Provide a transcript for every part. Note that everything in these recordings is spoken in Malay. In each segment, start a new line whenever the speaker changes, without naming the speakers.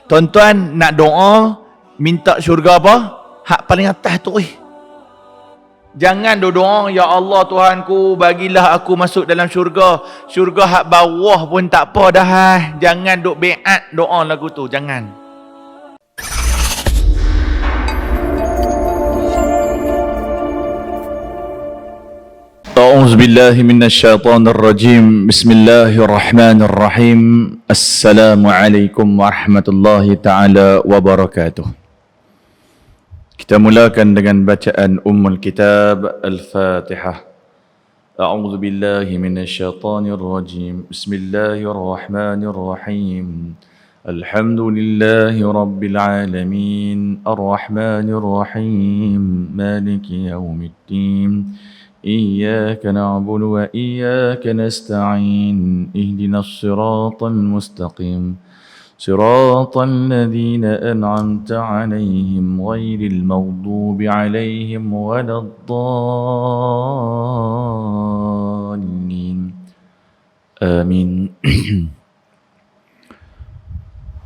Tuan-tuan nak doa minta syurga apa? Hak paling atas tu. Jangan doa, ya Allah Tuhanku, bagilah aku masuk dalam syurga. Syurga hak bawah pun tak apa dah. Jangan duk beat doa lagu tu, jangan. أعوذ بالله من الشيطان الرجيم بسم الله الرحمن الرحيم السلام عليكم ورحمة الله تعالى وبركاته. Kita mulakan dengan bacaan Ummul Kitab Al-Fatihah. A'udzu billahi minasyaitonir rajim. Bismillahirrahmanirrahim. Alhamdulillahi rabbil alamin. Arrahmanir rahim. Maliki yaumiddin. إياك نعبد وإياك نستعين اهدنا الصراط المستقيم صراط الذين أنعمت عليهم غير المغضوب عليهم ولا الضالين آمين.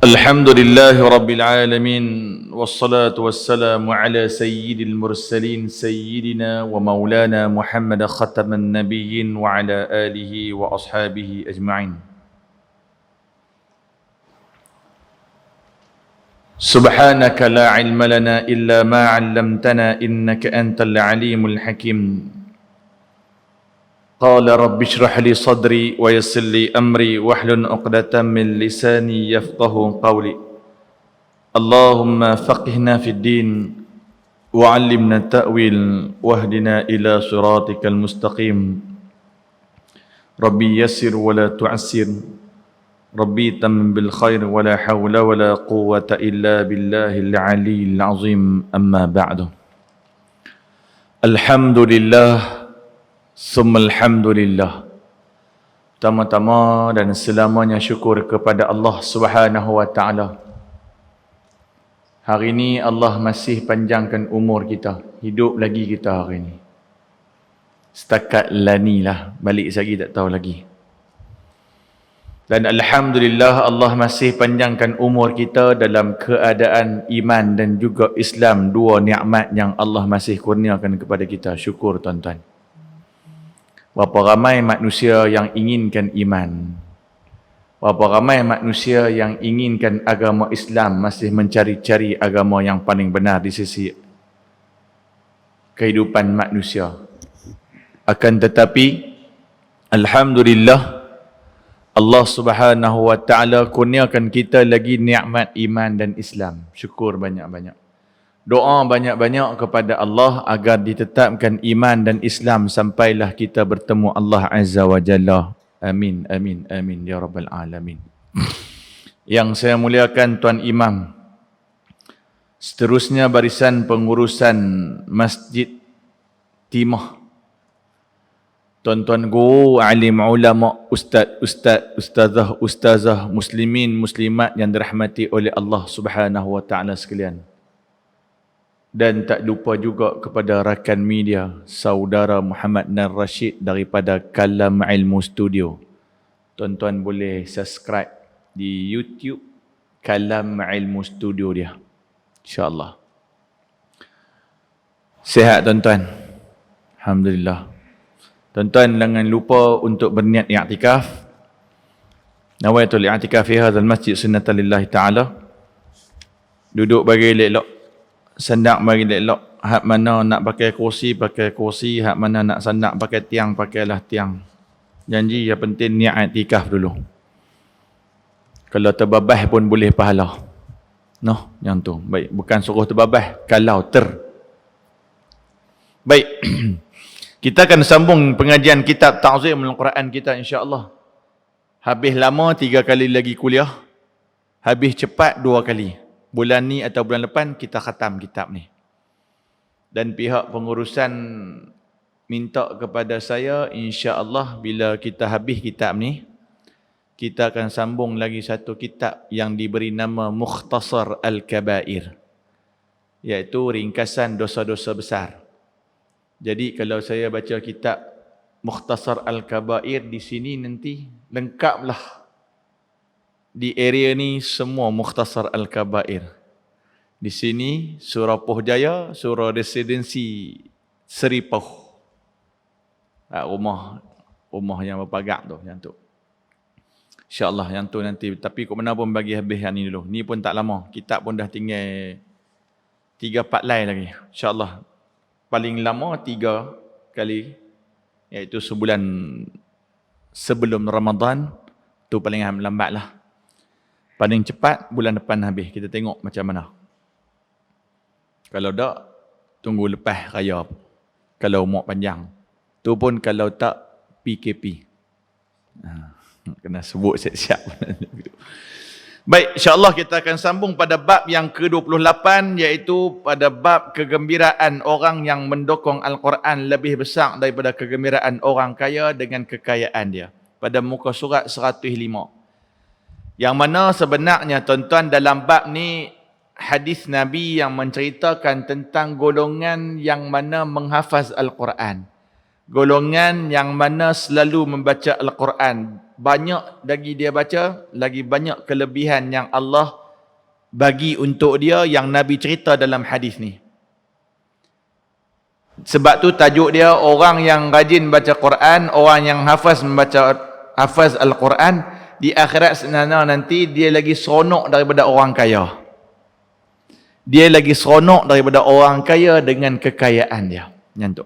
الحمد لله رب العالمين والصلاة والسلام على سيد المرسلين سيدنا ومولانا محمد ختم النبيين وعلى آله وأصحابه أجمعين. سبحانك لا علم لنا إلا ما علمتنا إنك أنت العليم الحكيم. قال رب اشرح لي صدري ويسر لي أمري واحلل عقدة من لساني يفقه قولي. اللهم فقهنا في الدين وعلمنا التأويل واهدنا إلى صراطك المستقيم. ربي يسر ولا تعسر ربي تمم بالخير ولا حول ولا قوة إلا بالله العلي العظيم. أما بعد. الحمد لله Summa alhamdulillah. Pertama-tama dan selamanya syukur kepada Allah Subhanahu wa taala. Hari ini Allah masih panjangkan umur kita. Hidup lagi kita hari ini. Setakat lani lah, balik lagi tak tahu lagi. Dan alhamdulillah Allah masih panjangkan umur kita dalam keadaan iman dan juga Islam, dua nikmat yang Allah masih kurniakan kepada kita. Syukur tuan-tuan. Berapa ramai manusia yang inginkan iman. Berapa ramai manusia yang inginkan agama Islam, masih mencari-cari agama yang paling benar di sisi kehidupan manusia. Akan tetapi, alhamdulillah, Allah Subhanahu wa taala kurniakan kita lagi nikmat iman dan Islam. Syukur banyak-banyak. Doa banyak-banyak kepada Allah agar ditetapkan iman dan Islam sampailah kita bertemu Allah Azza wa Jalla. Amin, amin, amin ya Rabbal Alamin. Yang saya muliakan Tuan Imam, seterusnya barisan pengurusan Masjid Timah, tuan-tuan guru, alim ulama, ustazah, muslimin, muslimat yang dirahmati oleh Allah Subhanahu wa taala sekalian. Dan tak lupa juga kepada rakan media, saudara Muhammad Nar Rashid daripada Kalam Ilmu Studio. Tuan-tuan boleh subscribe di YouTube Kalam Ilmu Studio dia, InsyaAllah. Sihat tuan-tuan? Alhamdulillah. Tuan-tuan jangan lupa untuk berniat i'tikaf. Nawaitul i'tikaf fi hadzal masjid sunnatan lillahi ta'ala. Duduk bagi elok, sandak bagi elok. Hak mana nak pakai kursi, pakai kursi. Hak mana nak sandak pakai tiang, pakailah tiang. Janji yang penting niat i'tikaf dulu. Kalau terbabah pun boleh pahala. Noh, yang tu. Baik, bukan suruh terbabah, kalau Baik. Kita akan sambung pengajian kitab Ta'zimul Quran kita insya-Allah. Habis lama 3 kali lagi kuliah. Habis cepat 2 kali. Bulan ni atau bulan depan kita khatam kitab ni. Dan pihak pengurusan minta kepada saya, insya-Allah bila kita habis kitab ni, kita akan sambung lagi satu kitab yang diberi nama Mukhtasar Al-Kabair, iaitu ringkasan dosa-dosa besar. Jadi kalau saya baca kitab Mukhtasar Al-Kabair di sini nanti lengkaplah di area ni semua Mukhtasar Al-Kabair. Di sini surah Poh Jaya, surah residensi Seri Poh. Rumah yang berpagak tu, yang tu. InsyaAllah yang tu nanti. Tapi kok mana pun bagi habis yang ni dulu. Ni pun tak lama. Kitab pun dah tinggal 3-4 line lagi. InsyaAllah. Paling lama 3 kali. Iaitu sebulan sebelum Ramadan. Tu paling lambat lah. Paling cepat bulan depan habis. Kita tengok macam mana. Kalau tak, tunggu lepas raya. Kalau umur panjang. Tu pun kalau tak PKP. Kena sebut siap-siap. Baik, insyaAllah kita akan sambung pada bab yang ke-28, iaitu pada bab kegembiraan orang yang mendokong Al-Quran lebih besar daripada kegembiraan orang kaya dengan kekayaan dia. Pada muka surat 105. Yang mana sebenarnya tuan-tuan dalam bab ni hadis Nabi yang menceritakan tentang golongan yang mana menghafaz Al-Quran. Golongan yang mana selalu membaca Al-Quran. Banyak lagi dia baca, lagi banyak kelebihan yang Allah bagi untuk dia yang Nabi cerita dalam hadis ni. Sebab tu tajuk dia orang yang rajin baca Quran, orang yang hafaz Al-Quran, di akhirat sebenarnya nanti dia lagi seronok daripada orang kaya. Dia lagi seronok daripada orang kaya dengan kekayaan dia. Yang tu.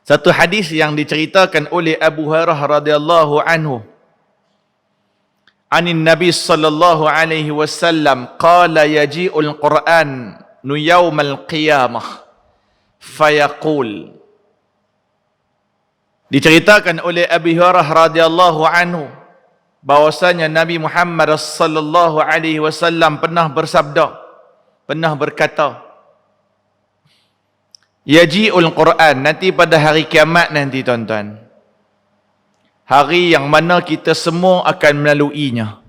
Satu hadis yang diceritakan oleh Abu Hurairah radhiyallahu anhu. Anin Nabi sallallahu alaihi wasallam qala yaji'ul Qur'an nu yaumal qiyamah fayaqul. Diceritakan oleh Abu Hurairah radhiyallahu anhu bahwasanya Nabi Muhammad sallallahu alaihi wasallam pernah bersabda, pernah berkata, Yaji'ul Quran, nanti pada hari kiamat nanti tuan-tuan. Hari yang mana kita semua akan melaluinya.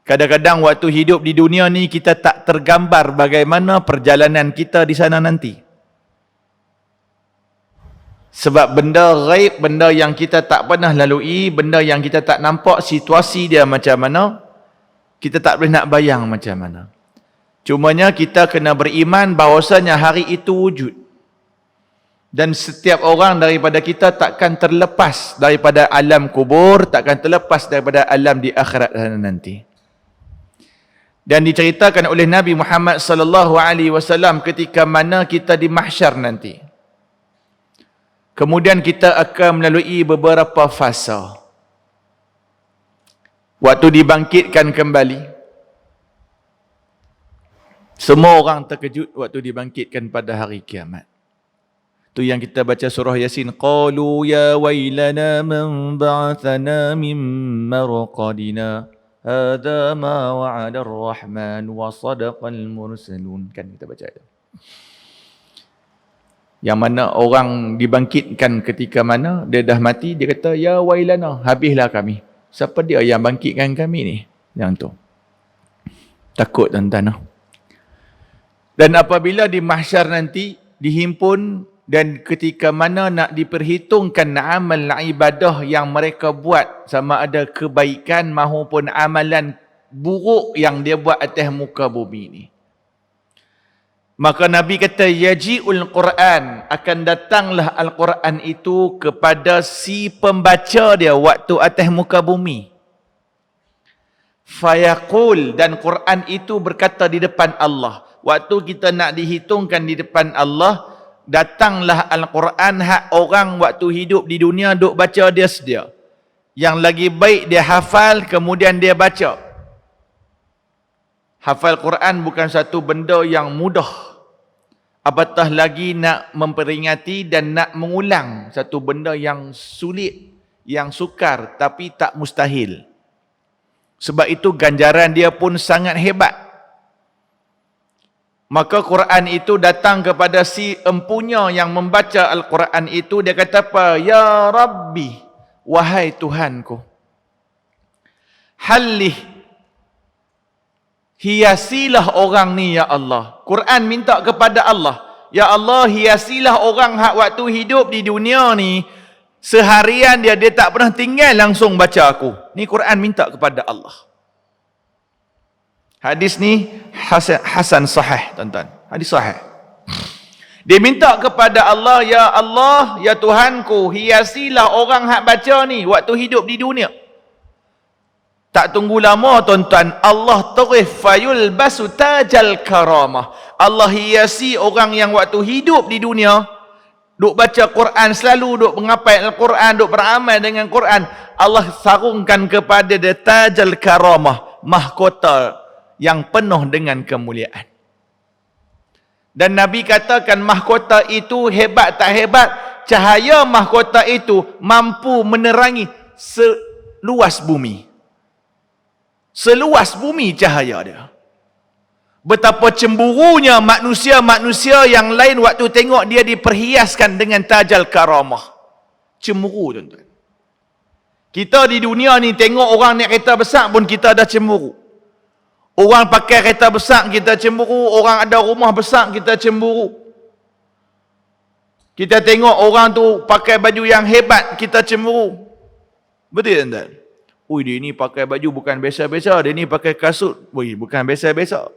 Kadang-kadang waktu hidup di dunia ni kita tak tergambar bagaimana perjalanan kita di sana nanti. Sebab benda ghaib, benda yang kita tak pernah lalui, benda yang kita tak nampak situasi dia macam mana, kita tak boleh nak bayang macam mana. Cumanya kita kena beriman bahawasanya hari itu wujud. Dan setiap orang daripada kita takkan terlepas daripada alam kubur, takkan terlepas daripada alam di akhirat nanti. Dan diceritakan oleh Nabi Muhammad sallallahu alaihi wasallam ketika mana kita di mahsyar nanti. Kemudian kita akan melalui beberapa fasa. Waktu dibangkitkan kembali, semua orang terkejut waktu dibangkitkan pada hari kiamat. Tu yang kita baca surah Yasin. Qalu ya wailana man ba'athana min marqadina. Hadha ma wa'ada ar-Rahman wa sadaqal mursalun. Kan kita baca itu. Yang mana orang dibangkitkan ketika mana dia dah mati, dia kata ya wailana, habislah kami. Siapa dia yang bangkitkan kami ni? Yang tu. Takut tuan-tuan. Dan apabila di mahsyar nanti dihimpun dan ketika mana nak diperhitungkan amal ibadah yang mereka buat, sama ada kebaikan maupun amalan buruk yang dia buat atas muka bumi ni. Maka Nabi kata yaji'ul Quran, akan datanglah Al-Quran itu kepada si pembaca dia waktu atas muka bumi. Fayaqul, dan Quran itu berkata di depan Allah. Waktu kita nak dihitungkan di depan Allah, datanglah Al-Quran hak orang waktu hidup di dunia duk baca dia sedia. Yang lagi baik dia hafal kemudian dia baca. Hafal Quran bukan satu benda yang mudah. Apatah lagi nak memperingati dan nak mengulang satu benda yang sulit, yang sukar tapi tak mustahil. Sebab itu ganjaran dia pun sangat hebat. Maka Quran itu datang kepada si empunya yang membaca Al-Quran itu. Dia kata apa? Ya Rabbi, wahai Tuhanku, halih, hiasilah orang ni ya Allah. Quran minta kepada Allah, ya Allah hiasilah orang hak waktu hidup di dunia ni Seharian dia tak pernah tinggal langsung baca aku. Ni Quran minta kepada Allah. Hadis ni hasan sahih, tuan-tuan. Hadis sahih. Dia minta kepada Allah, ya Allah, ya Tuhanku, hiasilah orang hak baca ni waktu hidup di dunia. Tak tunggu lama, tuan-tuan, Allah terus fayul basu tajal karamah. Allah hiasi orang yang waktu hidup di dunia duk baca Quran selalu, duk mengapai Al-Quran, duk beramal dengan Quran. Allah sarungkan kepada dia tajal karamah, mahkota yang penuh dengan kemuliaan. Dan Nabi katakan mahkota itu hebat tak hebat, cahaya mahkota itu mampu menerangi seluas bumi. Seluas bumi cahaya dia. Betapa cemburunya manusia-manusia yang lain waktu tengok dia diperhiaskan dengan tajal karamah. Cemburu, tuan-tuan. Kita di dunia ni tengok orang naik kereta besar pun kita dah cemburu. Orang pakai kereta besar kita cemburu, orang ada rumah besar kita cemburu. Kita tengok orang tu pakai baju yang hebat, kita cemburu. Betul tuan-tuan? Ui, dia ni pakai baju bukan biasa-biasa, dia ni pakai kasut, ui, bukan biasa-biasa.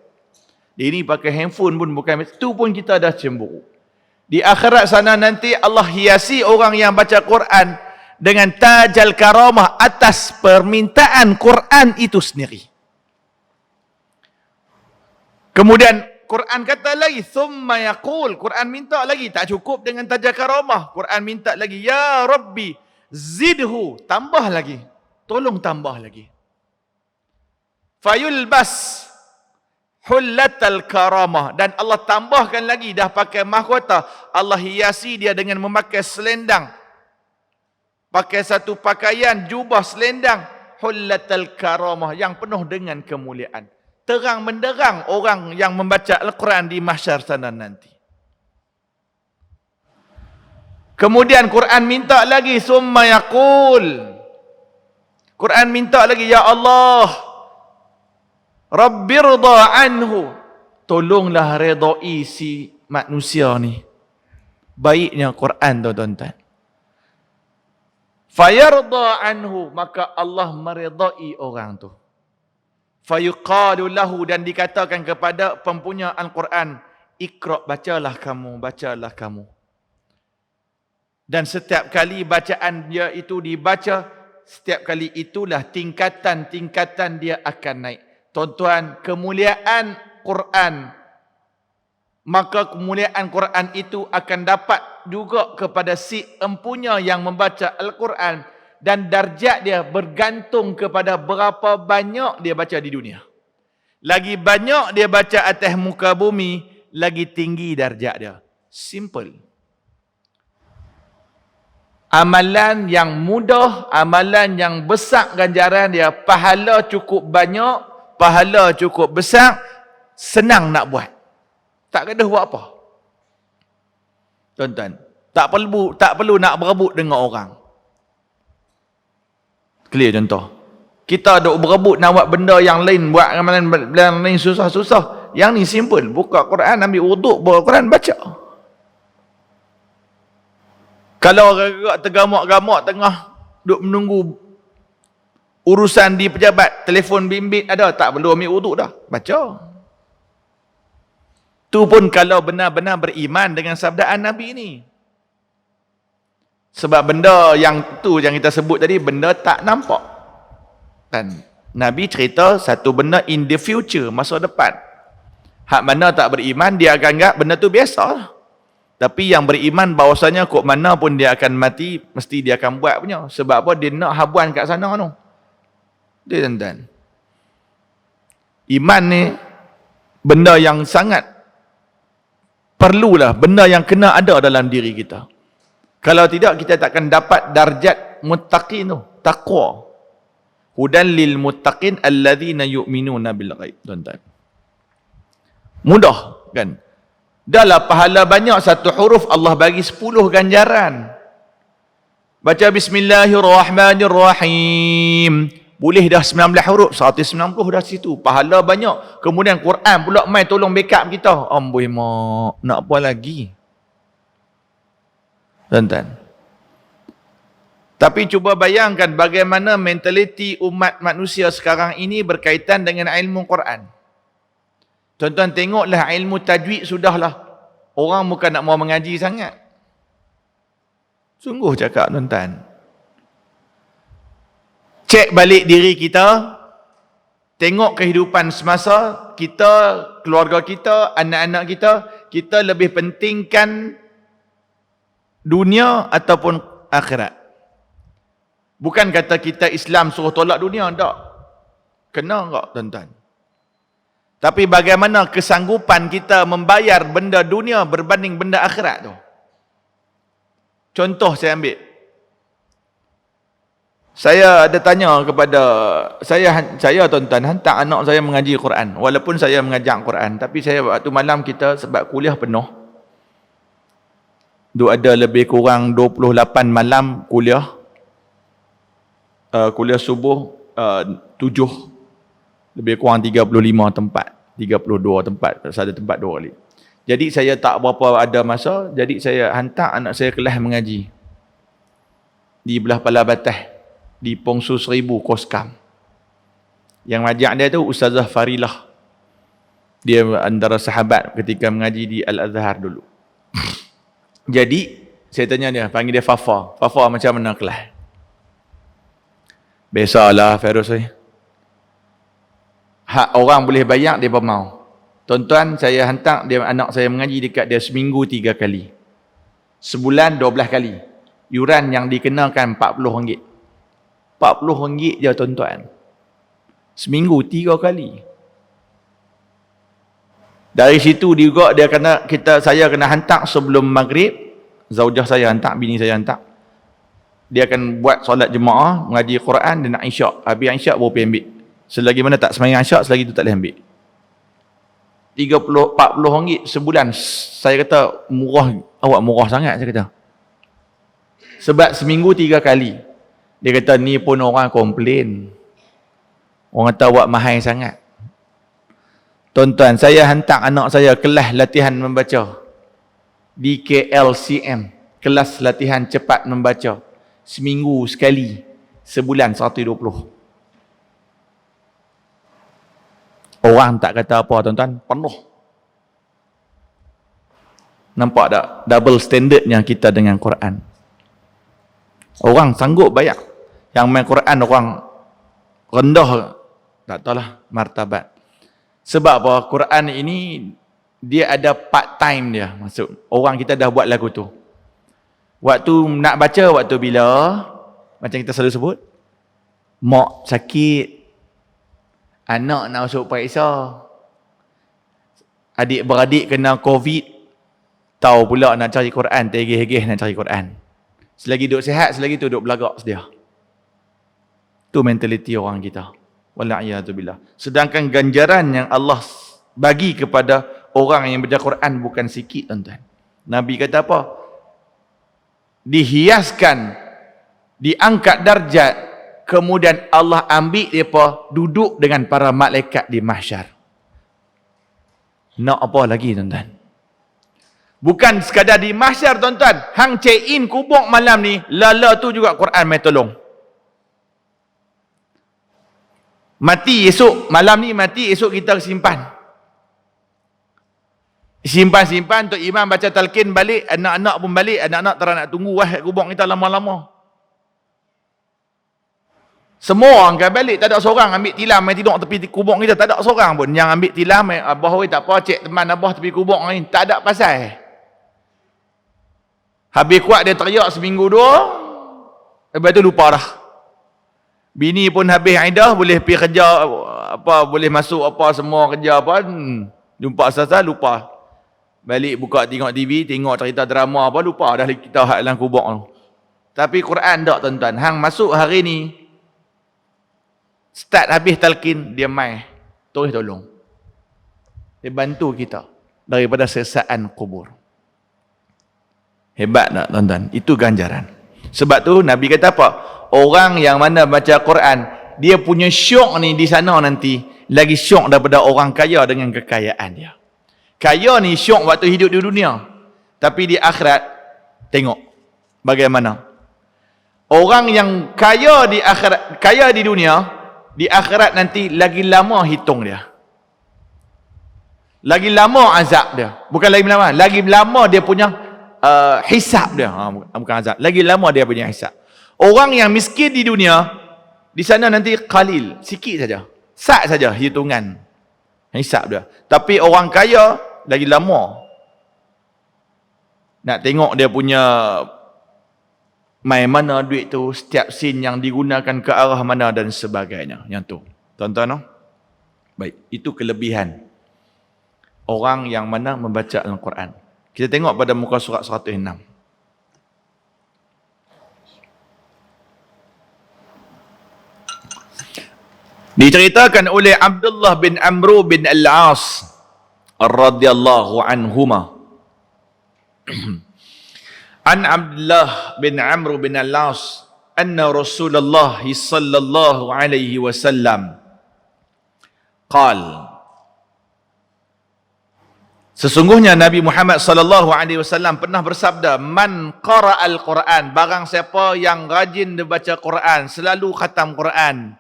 Dia ni pakai handphone pun bukan biasa. Tu pun kita dah cemburu. Di akhirat sana nanti Allah hiasi orang yang baca Quran dengan tajal karamah atas permintaan Quran itu sendiri. Kemudian Quran kata lagi, thumma yaqul, Quran minta lagi, tak cukup dengan tajal karamah. Quran minta lagi, ya Rabbi zidhu, tambah lagi. Tolong tambah lagi. Fayulbas hullatal karamah, dan Allah tambahkan lagi, dah pakai mahkota, Allah hiasi dia dengan memakai selendang. Pakai satu pakaian jubah selendang hullatal karamah yang penuh dengan kemuliaan. Terang menderang orang yang membaca Al-Quran di mahsyar sana nanti. Kemudian Quran minta lagi, summa yaqul, Quran minta lagi, ya Allah Rabbirda anhu, tolonglah redai si manusia ni. Baiknya Quran tu, tuan-tuan. Fayarda anhu, maka Allah meredai orang tu. Fayuqalu lahu, dan dikatakan kepada pempunya Al-Quran, Iqra, bacalah kamu, bacalah kamu. Dan setiap kali bacaan dia itu dibaca, setiap kali itulah tingkatan-tingkatan dia akan naik. Tuan-tuan, kemuliaan Quran, maka kemuliaan Quran itu akan dapat juga kepada si empunya yang membaca Al-Quran, dan darjat dia bergantung kepada berapa banyak dia baca di dunia. Lagi banyak dia baca atas muka bumi, lagi tinggi darjat dia. Simple. Amalan yang mudah, amalan yang besar ganjaran dia, pahala cukup banyak, pahala cukup besar, senang nak buat. Tak kena buat apa. Tuan-tuan, tak perlu nak berebut dengan orang. Clear contoh. Kita duk berebut nak buat benda yang lain, buat amalan yang lain susah-susah. Yang ni simple, buka Quran, ambil wuduk, bawa Quran, baca. Kalau orang tergamak-gamak tengah duk menunggu urusan di pejabat, telefon bimbit ada, tak perlu ambil wuduk dah, baca. Tu pun kalau benar-benar beriman dengan sabdaan Nabi ni. Sebab benda yang tu yang kita sebut tadi, benda tak nampak. Kan? Nabi cerita satu benda in the future, masa depan. Hak mana tak beriman, dia akan anggap benda tu biasa. Tapi yang beriman bahawasanya kok mana pun dia akan mati, mesti dia akan buat punya. Sebab apa? Dia nak habuan kat sana tu. Dia tuan-tuan. Iman ni benda yang sangat perlulah, benda yang kena ada dalam diri kita. Kalau tidak, kita takkan dapat darjat muttaqin tu, taqwa. Hudan lil muttaqin alladzina yu'minuna bil ghaib, tuan-tuan. Mudah kan? Dahlah pahala banyak, satu huruf Allah bagi 10 ganjaran. Baca bismillahirrahmanirrahim, boleh dah 19 huruf, 190 dah situ, pahala banyak. Kemudian Quran pula mai tolong backup kita. Amboi mak, nak apa lagi? Tuan-tuan, Tapi cuba bayangkan bagaimana mentaliti umat manusia sekarang ini berkaitan dengan ilmu Quran. Tuan-tuan tengoklah ilmu tajwid sudahlah. Orang bukan nak mau mengaji sangat. Sungguh cakap tuan-tuan. Cek balik diri kita. Tengok kehidupan semasa kita, keluarga kita, anak-anak kita. Kita lebih pentingkan dunia ataupun akhirat. Bukan kata kita Islam suruh tolak dunia, tak. Kena tak tuan-tuan? Tapi bagaimana kesanggupan kita membayar benda dunia berbanding benda akhirat tu? Contoh saya ambil. Saya ada tanya kepada saya tuan-tuan hantar anak saya mengaji Quran. Walaupun saya mengajar Quran, tapi saya waktu malam kita sebab kuliah penuh. Ada lebih kurang 28 malam kuliah. Kuliah subuh 7 lebih kurang 35 tempat, 32 tempat, satu tempat 2 kali. Jadi saya tak berapa ada masa, jadi saya hantar anak saya kelas mengaji di belah Palas Batas, di Pongsu 1000 Koskam. Yang majak dia tu Ustazah Farilah. Dia antara sahabat ketika mengaji di Al-Azhar dulu. Jadi saya tanya dia, panggil dia Fafa. Fafa macam mana kelas? Biasalah Feroz saya. Hak orang boleh bayar dia pun mau. Tuan-tuan, saya hantar dia anak saya mengaji dekat dia seminggu 3 kali. Sebulan 12 kali. Yuran yang dikenakan RM40. RM40 je tuan-tuan. Seminggu 3 kali. Dari situ juga dia saya kena hantar sebelum maghrib. Zaujah saya hantar, bini saya hantar. Dia akan buat solat jemaah, mengaji Quran dan nak isyak. Habis isyak baru pergi ambil. Selagi mana tak sembahyang isyak, selagi tu tak boleh ambil. RM40 sebulan. Saya kata murah, awak murah sangat saya kata. Sebab seminggu 3 kali. Dia kata ni pun orang komplain. Orang kata awak mahal sangat. Tuan-tuan, saya hantar anak saya kelas latihan membaca di KLCM, kelas latihan cepat membaca. Seminggu sekali, sebulan 120. Orang tak kata apa tuan-tuan, penuh. Nampak tak double standardnya kita dengan Quran? Orang sanggup bayar. Yang main Quran orang rendah, tak tahulah martabat. Sebab apa? Quran ini dia ada part time dia. Maksud orang kita dah buat lagu tu. Waktu nak baca, waktu bila macam kita selalu sebut, mak sakit, anak nak masuk periksa, adik-beradik kena COVID, tahu pula nak cari Quran, tergeh-geh nak cari Quran. Selagi duduk sihat, selagi tu duduk belagak sedia. Tu mentaliti orang kita. Wala'iyatubillah. Sedangkan ganjaran yang Allah bagi kepada orang yang baca Quran bukan sikit tuan-tuan. Nabi kata apa? Dihiaskan, diangkat darjat, kemudian Allah ambil mereka duduk dengan para malaikat di mahsyar. Nak apa lagi tuan-tuan? Bukan sekadar di mahsyar tuan-tuan. Hang check in kubur malam ni, lala tu juga Quran mai tolong. Mati esok, malam ni mati, esok kita simpan. Simpan-simpan, Tok Imam baca talqin balik, anak-anak pun balik, anak-anak terang nak tunggu kubur kita lama-lama. Semua orang akan balik, tak ada seorang ambil tilam yang tidur tepi kubur kita, tak ada seorang pun yang ambil tilam, abah oi tak apa, cek teman abah tepi kubur ni, tak ada pasal. Habis kuat dia teriak seminggu 2, lepas tu lupa dah. Bini pun habis iddah, boleh pergi kerja apa, boleh masuk apa semua kerja apa, jumpa asal-asal lupa. Balik buka tengok TV, tengok cerita drama apa, lupa dah kita hak dalam kubur tu. Tapi Quran tak tuan-tuan. Hang masuk hari ni, start habis talqin, dia mai tolong. Dia bantu kita daripada sesaan kubur. Hebat tak tuan-tuan? Itu ganjaran. Sebab tu Nabi kata apa? Orang yang mana baca Quran, dia punya syok ni di sana nanti lagi syok daripada orang kaya dengan kekayaan dia. Kaya ni syok waktu hidup di dunia, tapi di akhirat tengok bagaimana Orang yang kaya di akhirat, kaya di dunia, di akhirat nanti lagi lama hitung dia. Lagi lama azab dia. Bukan lagi lama dia punya hisab dia. Bukan azab. Lagi lama dia punya hisab. Orang yang miskin di dunia, di sana nanti qalil, sikit saja. Sat saja hitungan hisab dia. Tapi orang kaya lagi lama. Nak tengok dia punya mai mana duit tu, setiap sen yang digunakan ke arah mana dan sebagainya. Yang tu. Tuan-tuan, no? Baik, itu kelebihan orang yang mana membaca Al-Quran. Kita tengok pada muka surat 106. Diceritakan oleh Abdullah bin Amr bin Al-As radhiyallahu anhuma. An Abdullah bin Amr bin Al-As anna Rasulullah sallallahu alaihi wasallam qala, sesungguhnya Nabi Muhammad sallallahu alaihi wasallam pernah bersabda, man qara'al Quran, barang siapa yang rajin membaca Quran, selalu khatam Quran,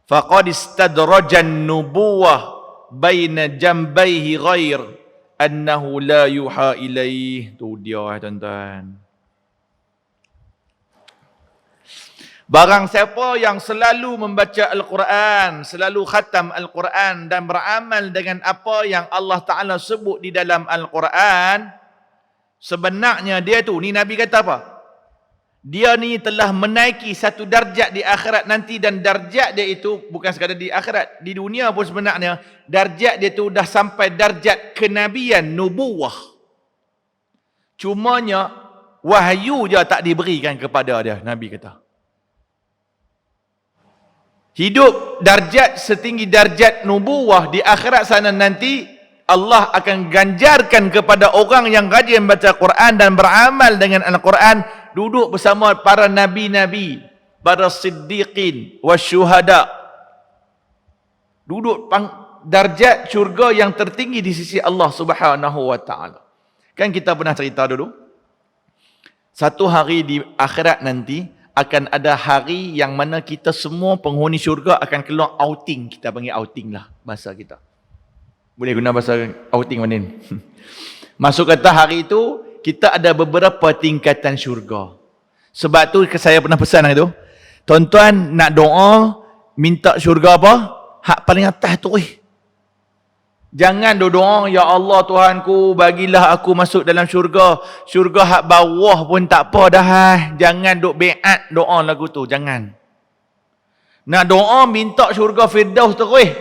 faqad istadrajan nubuwah baina jambaihi ghair annahu la yuha ilaih. Tu dia tuan-tuan. Barang siapa yang selalu membaca Al-Quran, selalu khatam Al-Quran dan beramal dengan apa yang Allah Ta'ala sebut di dalam Al-Quran, sebenarnya dia tu, ni Nabi kata apa? Dia ni telah menaiki satu darjat di akhirat nanti, dan darjat dia itu bukan sekadar di akhirat, di dunia pun sebenarnya darjat dia tu dah sampai darjat kenabian, nubuwah. Cumanya wahyu je tak diberikan kepada dia, Nabi kata. Hidup darjat setinggi darjat nubuwah di akhirat sana nanti, Allah akan ganjarkan kepada orang yang rajin baca Quran dan beramal dengan Al-Quran, duduk bersama para nabi-nabi, para siddiqin wasyuhada. Duduk darjat syurga yang tertinggi di sisi Allah Subhanahu wa taala. Kan kita pernah cerita dulu, satu hari di akhirat nanti akan ada hari yang mana kita semua penghuni syurga akan keluar outing. Kita panggil outing lah bahasa kita. Boleh guna bahasa outing mana ni? Masuk kata hari itu kita ada beberapa tingkatan syurga. Sebab tu saya pernah pesan hari tu, tuan-tuan nak doa minta syurga apa? Hak paling atas tu. Jangan doa, ya Allah Tuhanku, bagilah aku masuk dalam syurga. Syurga hak bawah pun tak apa dah. Jangan duk beat doa lagu tu, jangan. Nak doa minta syurga Firdaus terus.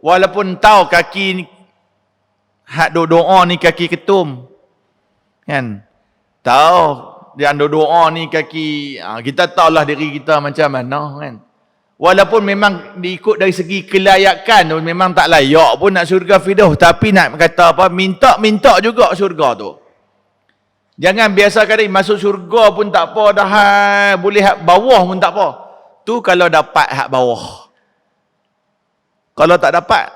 Walaupun tahu kaki hak doa ni kaki ketum. Kan? Tahu dia doa ni kaki, kita tahulah diri kita macam mana kan. Walaupun memang diikut dari segi kelayakan, memang tak layak pun nak syurga Firdaus, tapi nak kata apa, minta juga syurga tu. Jangan biasa kali masuk syurga pun tak apa dah, boleh hak bawah pun tak apa. Tu kalau dapat hak bawah. Kalau tak dapat,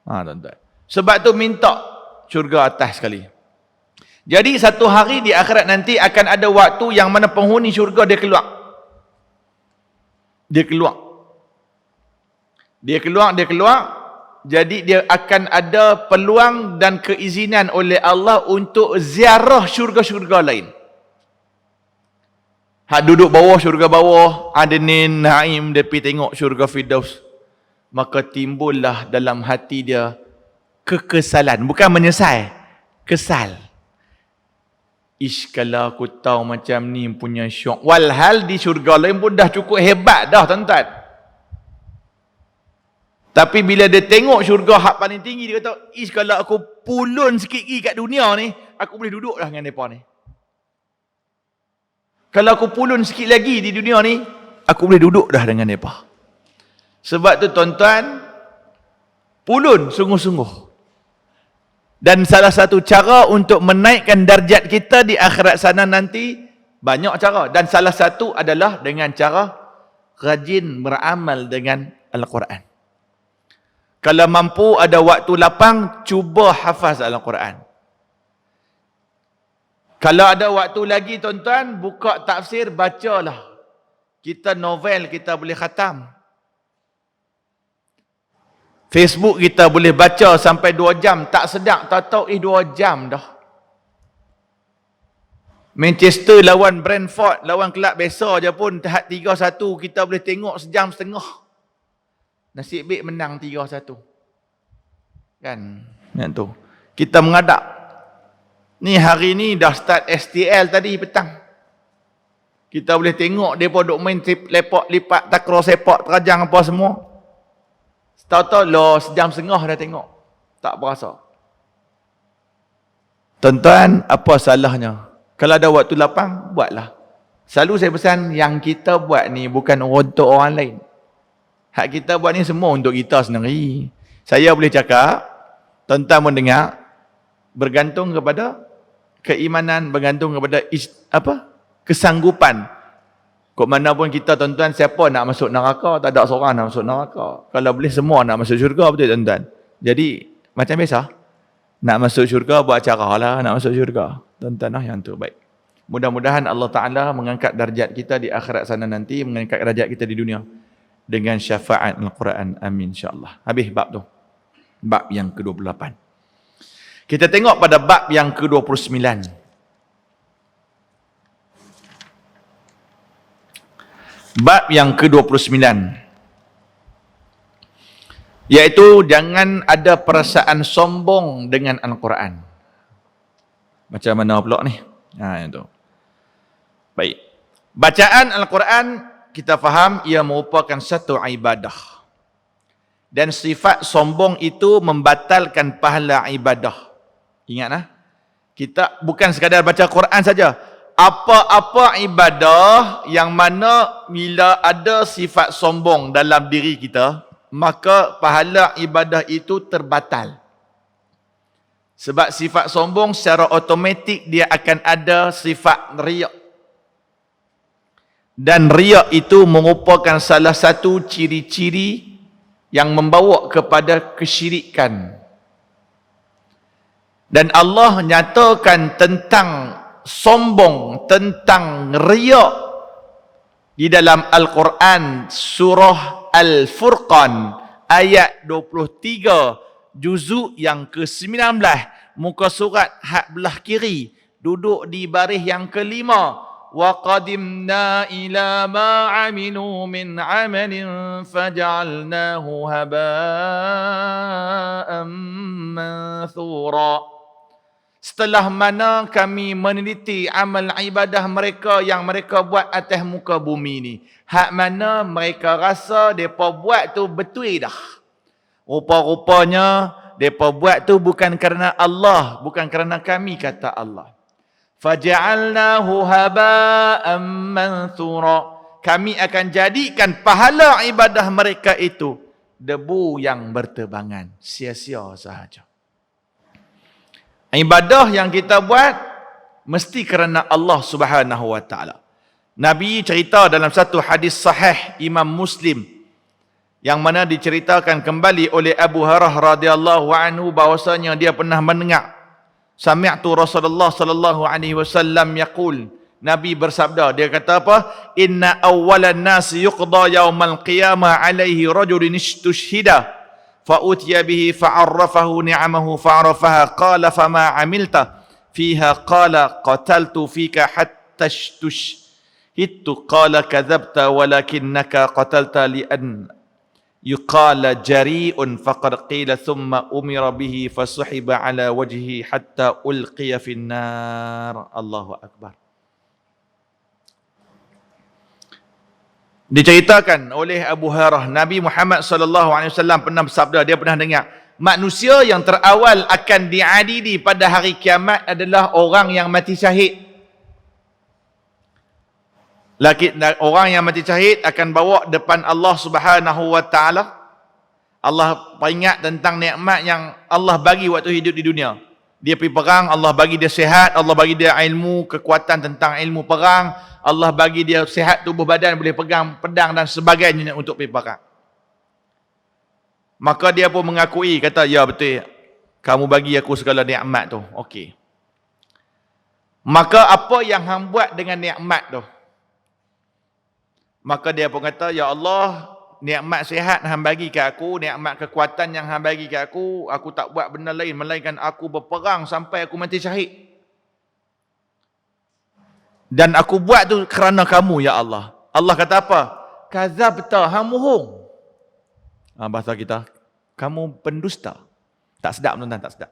tuan-tuan. Sebab tu minta syurga atas sekali. Jadi satu hari di akhirat nanti akan ada waktu yang mana penghuni syurga dia keluar. Dia keluar. Jadi dia akan ada peluang dan keizinan oleh Allah untuk ziarah syurga-syurga lain. Hak duduk bawah syurga bawah, Adnin, Naim, dia pergi tengok syurga Firdaus. Maka timbullah dalam hati dia kekesalan, bukan menyesal, kesal. Ish, kalau aku tahu macam ni punya syok. Walhal di syurga lain pun dah cukup hebat dah tuan-tuan. Tapi bila dia tengok syurga hak paling tinggi, dia kata, ish, kalau aku pulun sikit lagi kat dunia ni, aku boleh duduk dah dengan mereka ni. Kalau aku pulun sikit lagi di dunia ni, aku boleh duduk dah dengan mereka. Sebab tu tuan-tuan, pulun sungguh-sungguh. Dan salah satu cara untuk menaikkan darjat kita di akhirat sana nanti, banyak cara. Dan salah satu adalah dengan cara rajin beramal dengan Al-Quran. Kalau mampu ada waktu lapang, cuba hafaz Al-Quran. Kalau ada waktu lagi tuan-tuan, buka tafsir, bacalah. Kita novel kita boleh khatam. Facebook kita boleh baca sampai 2 jam. Tak sedap, tahu-tahu 2 jam dah. Manchester lawan Brentford, lawan kelab biasa je pun, tahap 3-1, kita boleh tengok sejam setengah. Nasib baik menang 3-1. Kan? Yang tu. Kita mengadap. Ni hari ni dah start STL tadi petang. Kita boleh tengok mereka duk main lepak lipat takraw sepak terajang apa semua. Tahu-tahu lah sejam setengah dah tengok. Tak berasa. Tuan-tuan, apa salahnya? Kalau ada waktu lapang, buatlah. Selalu saya pesan, yang kita buat ni bukan untuk orang lain. Hak kita buat ni semua untuk kita sendiri. Saya boleh cakap, tuan-tuan mendengar, bergantung kepada keimanan, bergantung kepada kesanggupan. Kok mana pun kita tuan-tuan, siapa nak masuk neraka? Tak ada seorang nak masuk neraka. Kalau boleh semua nak masuk syurga, betul tuan-tuan? Jadi macam biasa, nak masuk syurga buat cara lah, nak masuk syurga. Tuan-tuan lah yang tu baik. Mudah-mudahan Allah Ta'ala mengangkat darjat kita di akhirat sana nanti, mengangkat darjat kita di dunia dengan syafaat Al-Quran. Amin insyaAllah. Habis bab tu. Bab yang ke-28. Kita tengok pada bab yang ke-29. Bab yang ke-29. Iaitu jangan ada perasaan sombong dengan Al-Quran. Macam mana pula ni? Itu. Baik. Bacaan Al-Quran kita faham ia merupakan satu ibadah. Dan sifat sombong itu membatalkan pahala ibadah. Ingatlah, kita bukan sekadar baca Quran saja. Apa-apa ibadah yang mana bila ada sifat sombong dalam diri kita, maka pahala ibadah itu terbatal. Sebab sifat sombong secara automatik dia akan ada sifat riak. Dan riak itu merupakan salah satu ciri-ciri yang membawa kepada kesyirikan. Dan Allah nyatakan tentang sombong, tentang riak di dalam Al-Quran surah Al-Furqan ayat 23 juzuk yang ke-19 muka surat hak belah kiri duduk di baris yang kelima. Wa qadimna ila ma 'amilu min 'amalin faj'alnahu haba'an manthura. Setelah mana kami meneliti amal ibadah mereka yang mereka buat atas muka bumi ni. Hak mana mereka rasa mereka buat tu betul dah. Rupa-rupanya mereka buat tu bukan kerana Allah, bukan kerana kami, kata Allah. Faja'alnahu haba'an manthura. Kami akan jadikan pahala ibadah mereka itu debu yang berterbangan. Sia-sia sahaja. Ibadah yang kita buat mesti kerana Allah Subhanahu wa taala. Nabi cerita dalam satu hadis sahih Imam Muslim yang mana diceritakan kembali oleh Abu Hurairah radhiyallahu anhu bahwasanya dia pernah mendengar sami'tu Rasulullah sallallahu alaihi wasallam yaqul, Nabi bersabda, dia kata apa? Inna awwalan nas yuqda yaumal qiyamah alaihi rajulun istushhida فأتي به فعرفه نعمه فعرفها قال فما عملت فيها قال قتلت فيك حتى اشتشهدت قال كذبت ولكنك قتلت لأن يقال جريء فقد قيل ثم أمر به فسحب على وجهه حتى ألقي في النار. الله أكبر. Diceritakan oleh Abu Hurairah, Nabi Muhammad SAW pernah bersabda, dia pernah dengar, manusia yang terawal akan diadili pada hari kiamat adalah orang yang mati syahid. Orang yang mati syahid akan bawa depan Allah Subhanahu wa taala. Allah peringat tentang nikmat yang Allah bagi waktu hidup di dunia. Dia pergi perang, Allah bagi dia sihat, Allah bagi dia ilmu, kekuatan tentang ilmu perang, Allah bagi dia sihat tubuh badan, boleh pegang pedang dan sebagainya untuk pergi perang. Maka dia pun mengakui, kata, ya betul, kamu bagi aku segala nikmat tu. Okey. Maka apa yang hang buat dengan nikmat tu? Maka dia pun kata, ya Allah, nikmat sihat hang bagi ke aku, nikmat kekuatan yang hang bagi ke aku tak buat benda lain melainkan aku berperang sampai aku mati syahid. Dan aku buat tu kerana kamu, ya Allah. Allah kata apa? Kadzabta, hang bohong. Bahasa kita, kamu pendusta. Tak sedap tuan-tuan, tak sedap.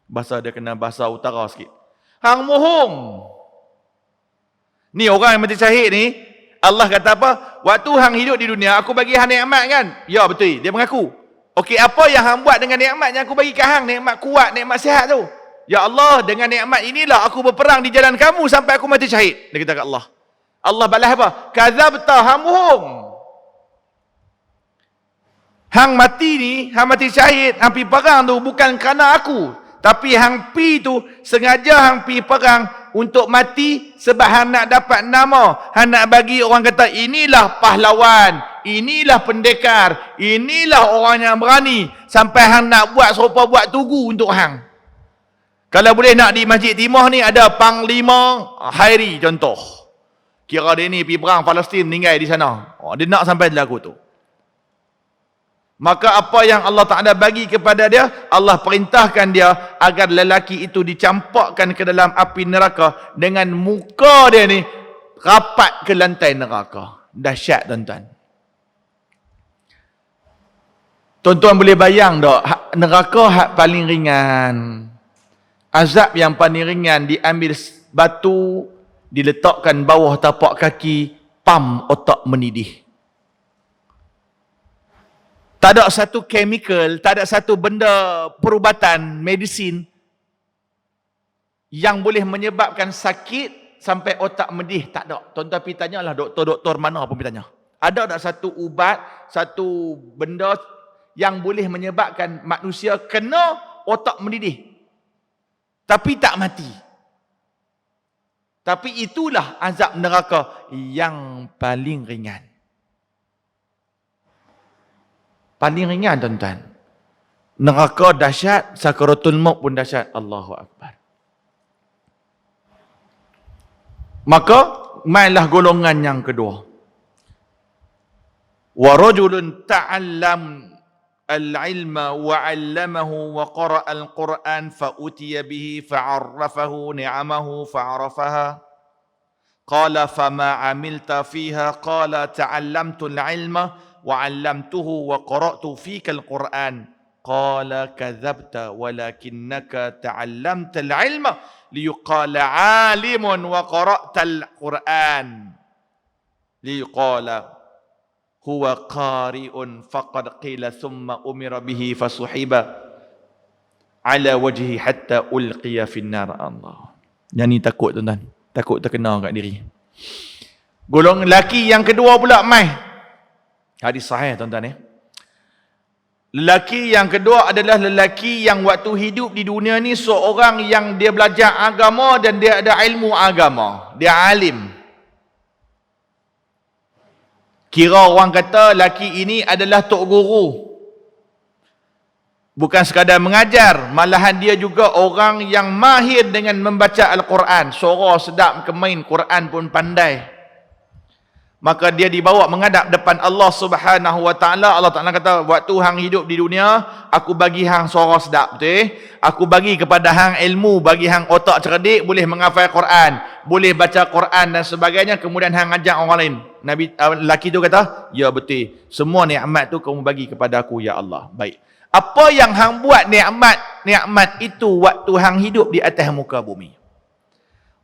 Bahasa dia kena bahasa utara sikit. Hang bohong. Ni orang yang mati syahid ni, Allah kata apa? Waktu hang hidup di dunia, aku bagi hang nikmat kan? Ya, betul. Dia mengaku. Okey, apa yang hang buat dengan nikmat yang aku bagi ke hang? Nikmat kuat, nikmat sihat tu. Ya Allah, dengan nikmat inilah aku berperang di jalan kamu sampai aku mati syahid. Dia kata kat Allah. Allah balas apa? Kadzabta, hang bohong. Hang mati ni, hang mati syahid, hang pi perang tu bukan kerana aku. Tapi hang pi tu, sengaja hang pi perang untuk mati sebab hang nak dapat nama. Hang nak bagi orang kata, inilah pahlawan, inilah pendekar, inilah orang yang berani. Sampai hang nak buat serupa buat tugu untuk hang. Kalau boleh nak di Masjid Timah ni ada Panglima Hairi contoh. Kira dia ni pergi perang Palestin meninggal di sana. Dia nak sampai lagu tu. Maka apa yang Allah Ta'ala bagi kepada dia, Allah perintahkan dia agar lelaki itu dicampakkan ke dalam api neraka dengan muka dia ni rapat ke lantai neraka. Dahsyat tuan-tuan. Tuan-tuan boleh bayang tak, neraka hak paling ringan. Azab yang paling ringan, diambil batu, diletakkan bawah tapak kaki, pam otak mendidih. Tak ada satu chemical, tak ada satu benda perubatan, medisin yang boleh menyebabkan sakit sampai otak mendidih. Tak ada. Tuan-tuan pergi tanyalah doktor-doktor mana pun pergi tanya. Ada tak satu ubat, satu benda yang boleh menyebabkan manusia kena otak mendidih tapi tak mati? Tapi itulah azab neraka yang paling ringan. Paling ringan tuan-tuan. Neraka dahsyat, sakaratul maut pun dahsyat. Allahu Akbar. Maka mainlah golongan yang kedua. Wa rajulun ta'allam al-ilma wa 'allamahu wa qara'a al-Qur'an fa utiya bihi fa'arrafahu ni'amahu fa'arafaha. Qala fama 'amilta fiha? Qala ta'allamtu al-ilma وعلمته وقرأت فيك القرآن قال كذبت ولكنك تعلمت العلم ليقال عالم وقرأت القرآن ليقال هو قارئ فقد قيل ثم أمر به فصحب على وجهه حتى ألقي في النار. Allah. Yang ni takut tuan-tuan, takut terkena kat diri. Golongan lelaki yang kedua pula mai. Hadis sahih tuan-tuan. Lelaki yang kedua adalah lelaki yang waktu hidup di dunia ni seorang yang dia belajar agama dan dia ada ilmu agama. Dia alim. Kira orang kata lelaki ini adalah tok guru. Bukan sekadar mengajar, malahan dia juga orang yang mahir dengan membaca Al-Quran. Suara sedap, kemain Quran pun pandai. Maka dia dibawa menghadap depan Allah Subhanahu Wa Taala. Allah Taala kata, waktu hang hidup di dunia, aku bagi hang suara sedap, betul? Aku bagi kepada hang ilmu, bagi hang otak cerdik, boleh menghafal Quran, boleh baca Quran dan sebagainya. Kemudian hang ajak orang lain. Nabi lelaki tu kata, ya betul. Semua nikmat tu kamu bagi kepada aku, ya Allah. Baik. Apa yang hang buat nikmat itu waktu hang hidup di atas muka bumi?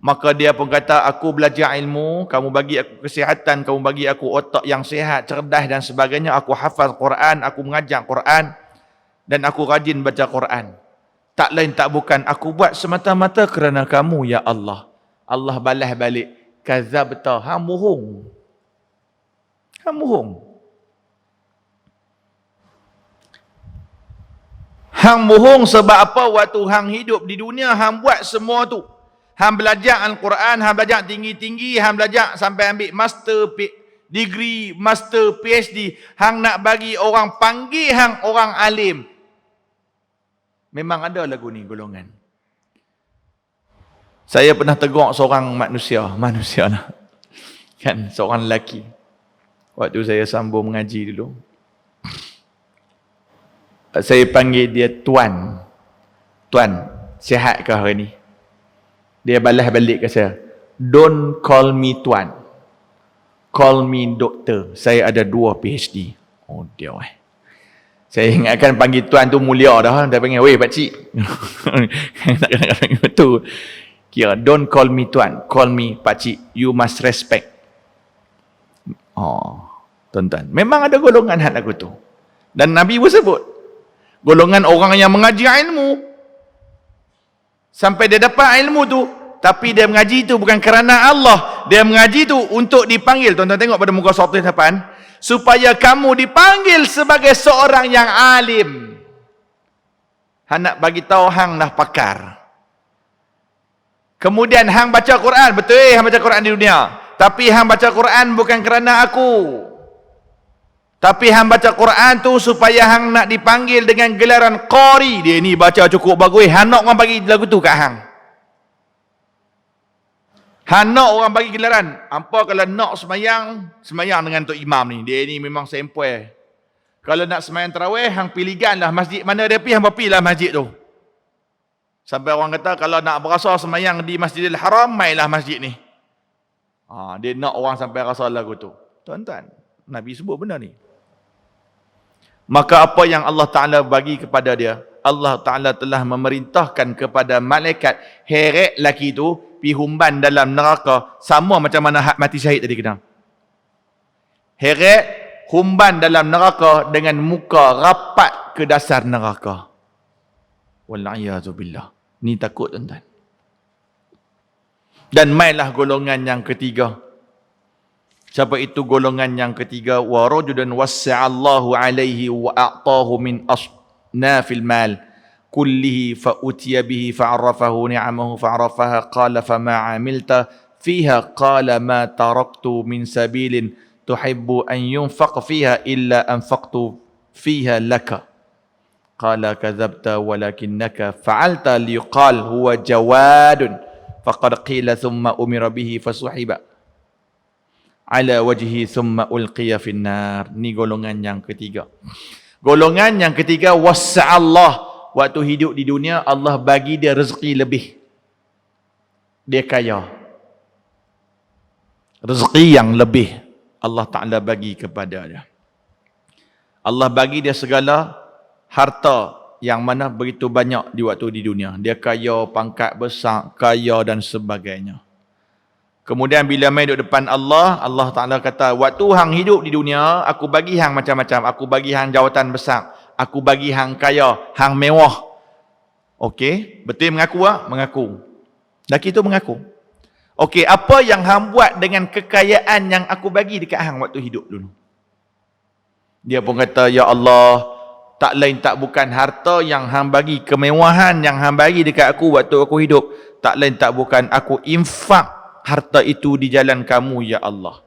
Maka dia pun kata, aku belajar ilmu, kamu bagi aku kesihatan, kamu bagi aku otak yang sihat, cerdas dan sebagainya. Aku hafal Quran, aku mengajar Quran, dan aku rajin baca Quran. Tak lain tak bukan, aku buat semata-mata kerana kamu, ya Allah. Allah balas balik, kadzabta, hang bohong. Hang bohong. Hang bohong sebab apa? Waktu hang hidup di dunia, hang buat semua tu. Hang belajar Al-Quran, hang belajar tinggi-tinggi, hang belajar sampai ambil master degree, master PhD. Hang nak bagi orang panggil hang orang alim. Memang ada lagu ni golongan. Saya pernah tegur seorang manusia lah. Kan, seorang lelaki. Waktu saya sambung mengaji dulu. Saya panggil dia Tuan. Tuan, sihat ke hari ni? Dia balas balik ke saya. Don't call me Tuan. Call me doktor. Saya ada 2 PhD. Oh dia Saya ingatkan panggil Tuan tu mulia dah. Dia panggil, weh pakcik. Tak kena panggil betul. Kira, don't call me Tuan. Call me pakcik. You must respect. Oh, tuan-tuan. Memang ada golongan hal aku tu. Dan Nabi pun sebut. Golongan orang yang mengaji ilmu. Sampai dia dapat ilmu tu. Tapi dia mengaji tu bukan kerana Allah. Dia mengaji tu untuk dipanggil. Tuan-tuan tengok pada muka surat 8. Supaya kamu dipanggil sebagai seorang yang alim. Hang nak bagi tahu hang dah pakar. Kemudian hang baca Quran. Betul hang baca Quran di dunia. Tapi hang baca Quran bukan kerana aku. Tapi hang baca Quran tu supaya hang nak dipanggil dengan gelaran qari. Dia ni baca cukup bagus. Hang nak orang bagi lagu tu kat hang. Hang nak orang bagi gelaran. Apa kalau nak semayang dengan Tok Imam ni. Dia ni memang sempoi. Kalau nak semayang tarawih, hang pilihan lah masjid mana dia pergi, hang pergi lah masjid tu. Sampai orang kata kalau nak berasa semayang di Masjidil Haram, mainlah masjid ni. Dia nak orang sampai rasa lagu tu. Tuan-tuan, Nabi sebut benda ni. Maka apa yang Allah Ta'ala bagi kepada dia, Allah Ta'ala telah memerintahkan kepada malaikat heret laki tu pi humban dalam neraka sama macam mana hak mati syahid tadi kena. Heret humban dalam neraka dengan muka rapat ke dasar neraka. Wallahiyazubillah. Ni takut tuan-tuan. Dan mainlah golongan yang ketiga. Siapa itu golongan yang ketiga? Wa rajulan wassa'allahu alaihi wa a'tahu min asnafil mal kullihi fa utiya bihi fa'arafahu ni'amahu fa'arafaha qala fama 'amilta fiha qala ma taraktu min sabilin tuhibbu an yunfaq fiha illa anfaqtu fiha laka qala kadzabta walakinnaka fa'alta liqal huwa jawadun faqad qila thumma umira bihi fasuhiba ala wajhi thumma ulqiya finnar. Ni golongan yang ketiga. Golongan yang ketiga, wassa'allah. Waktu hidup di dunia, Allah bagi dia rezeki lebih. Dia kaya. Rezeki yang lebih Allah Ta'ala bagi kepada dia. Allah bagi dia segala harta yang mana begitu banyak di waktu di dunia. Dia kaya, pangkat besar, kaya dan sebagainya. Kemudian bila mai duduk depan Allah, Allah Ta'ala kata, waktu hang hidup di dunia, aku bagi hang macam-macam. Aku bagi hang jawatan besar. Aku bagi hang kaya, hang mewah. Okey, betul mengaku tak? Mengaku. Laki tu mengaku. Okey, apa yang hang buat dengan kekayaan yang aku bagi dekat hang waktu hidup dulu? Dia pun kata, ya Allah, tak lain tak bukan harta yang hang bagi, kemewahan yang hang bagi dekat aku waktu aku hidup, tak lain tak bukan aku infak harta itu di jalan kamu, ya Allah.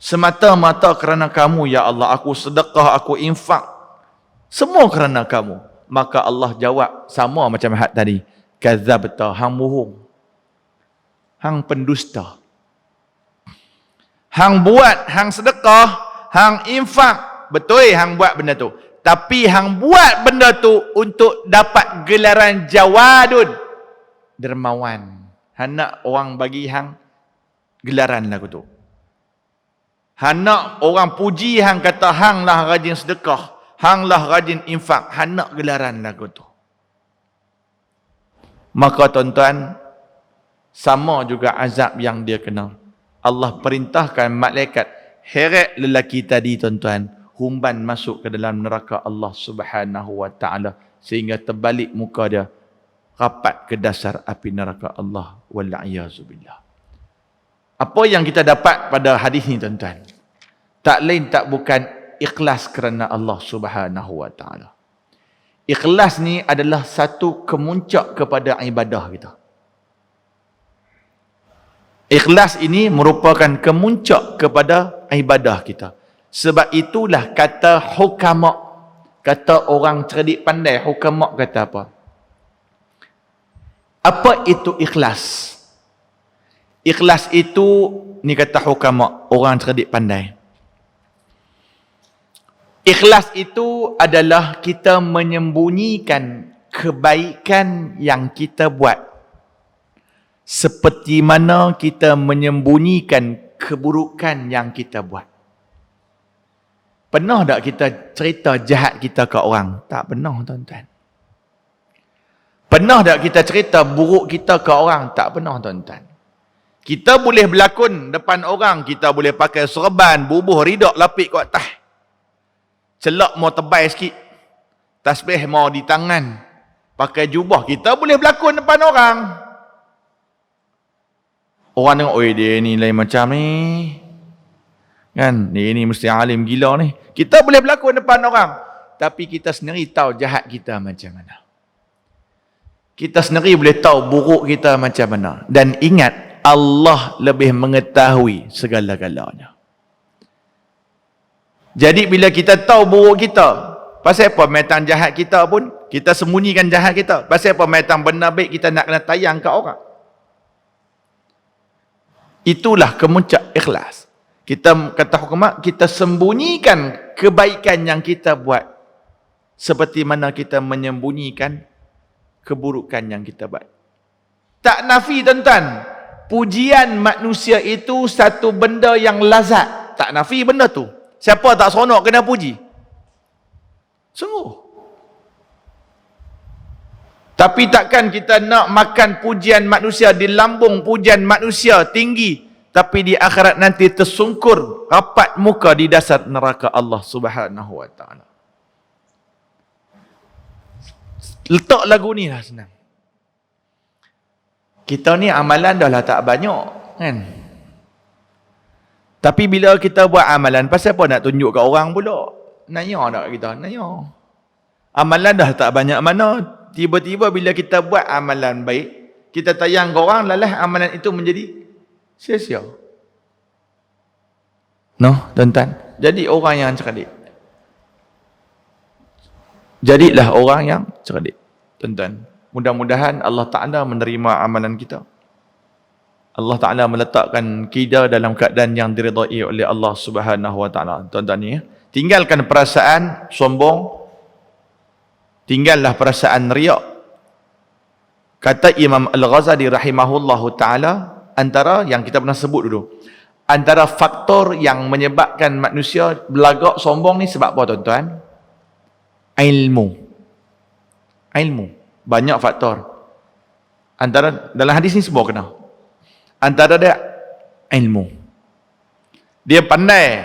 Semata-mata kerana kamu, ya Allah. Aku sedekah, aku infak. Semua kerana kamu. Maka Allah jawab sama macam had tadi. Kadzabta, hang bohong. Hang pendusta. Hang buat, hang sedekah, hang infak. Betul hang buat benda tu. Tapi hang buat benda tu untuk dapat gelaran jawadun. Dermawan. Hang nak orang bagi hang gelaran lagu tu. Hang nak orang puji hang, kata hang lah rajin sedekah, hang lah rajin infak. Hang nak gelaran lagu tu. Maka tuan-tuan, sama juga azab yang dia kena. Allah perintahkan malaikat heret lelaki tadi tuan-tuan, humban masuk ke dalam neraka Allah Subhanahu wa ta'ala sehingga terbalik muka dia, rapat ke dasar api neraka Allah. Wallahiyazubillah. Apa yang kita dapat pada hadis ni tuan-tuan? Tak lain tak bukan ikhlas kerana Allah Subhanahu wa ta'ala. Ikhlas ni adalah satu kemuncak kepada ibadah kita. Ikhlas ini merupakan kemuncak kepada ibadah kita. Sebab itulah kata hukama, kata orang cerdik pandai, hukama kata apa? Apa itu ikhlas? Ikhlas itu, ni kata hukama, orang cerdik pandai. Ikhlas itu adalah kita menyembunyikan kebaikan yang kita buat. Seperti mana kita menyembunyikan keburukan yang kita buat. Pernah tak kita cerita jahat kita ke orang? Tak pernah, tuan-tuan. Pernah tak kita cerita buruk kita ke orang? Tak pernah, tuan-tuan. Kita boleh berlakon depan orang, kita boleh pakai serban, bubuh, ridak, lapik kat atas. Celak mau tebal sikit. Tasbih mau di tangan. Pakai jubah, kita boleh berlakon depan orang. Orang tengok, oi dia ni lain macam ni. Kan, dia ni mesti alim gila ni. Kita boleh berlakon depan orang. Tapi kita sendiri tahu jahat kita macam mana. Kita sendiri boleh tahu buruk kita macam mana. Dan ingat, Allah lebih mengetahui segala-galanya. Jadi bila kita tahu buruk kita, pasal apa metang jahat kita pun, kita sembunyikan jahat kita. Pasal apa metang benda baik kita nak kena tayang ke orang. Itulah kemuncak ikhlas. Kita kata hukumat, kita sembunyikan kebaikan yang kita buat. Seperti mana kita menyembunyikan keburukan yang kita buat. Tak nafi, tuan-tuan. Pujian manusia itu satu benda yang lazat. Tak nafi benda tu. Siapa tak seronok kena puji? Sungguh. Tapi takkan kita nak makan pujian manusia, di lambung pujian manusia tinggi, tapi di akhirat nanti tersungkur rapat muka di dasar neraka Allah Subhanahu wa taala. Letak lagu ni lah senang. Kita ni amalan dah lah tak banyak, kan? Tapi bila kita buat amalan, pasal apa nak tunjuk kat orang pula? Nanya tak kita? Nanya. Amalan dah tak banyak mana, tiba-tiba bila kita buat amalan baik, kita tayang ke orang, lalah amalan itu menjadi sia-sia. No, tuan-tuan. Jadi orang yang cerdik. Jadilah orang yang cerdik, tuan-tuan. Mudah-mudahan Allah Ta'ala menerima amalan kita. Allah Ta'ala meletakkan kita dalam keadaan yang diridai oleh Allah Subhanahu wa Ta'ala. Tuan-tuan ni, tinggalkan perasaan sombong, tinggallah perasaan riak. Kata Imam Al-Ghazali rahimahullahu ta'ala, antara yang kita pernah sebut dulu, antara faktor yang menyebabkan manusia belagak sombong ni sebab apa, tuan-tuan? Ilmu. Banyak faktor. Antara, dalam hadis ni semua kena. Antara dia ilmu. Dia pandai,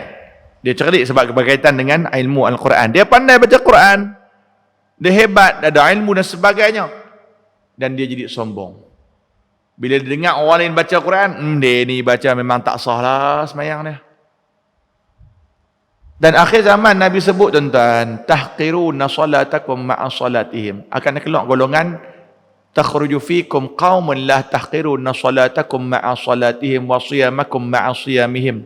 dia cerdik sebab berkaitan dengan ilmu Al-Quran. Dia pandai baca Quran. Dia hebat, ada ilmu dan sebagainya. Dan dia jadi sombong. Bila dia dengar orang lain baca Quran, dia ni baca memang tak sah lah semayang dia. Dan akhir zaman Nabi sebut, tuan-tuan, tahqiruna salatakum ma'a salatihim. Akan keluar golongan, takhruju fikum qaumun la tahqiruna salatakum ma'a salatihim wa siyamakum ma'a siyamihim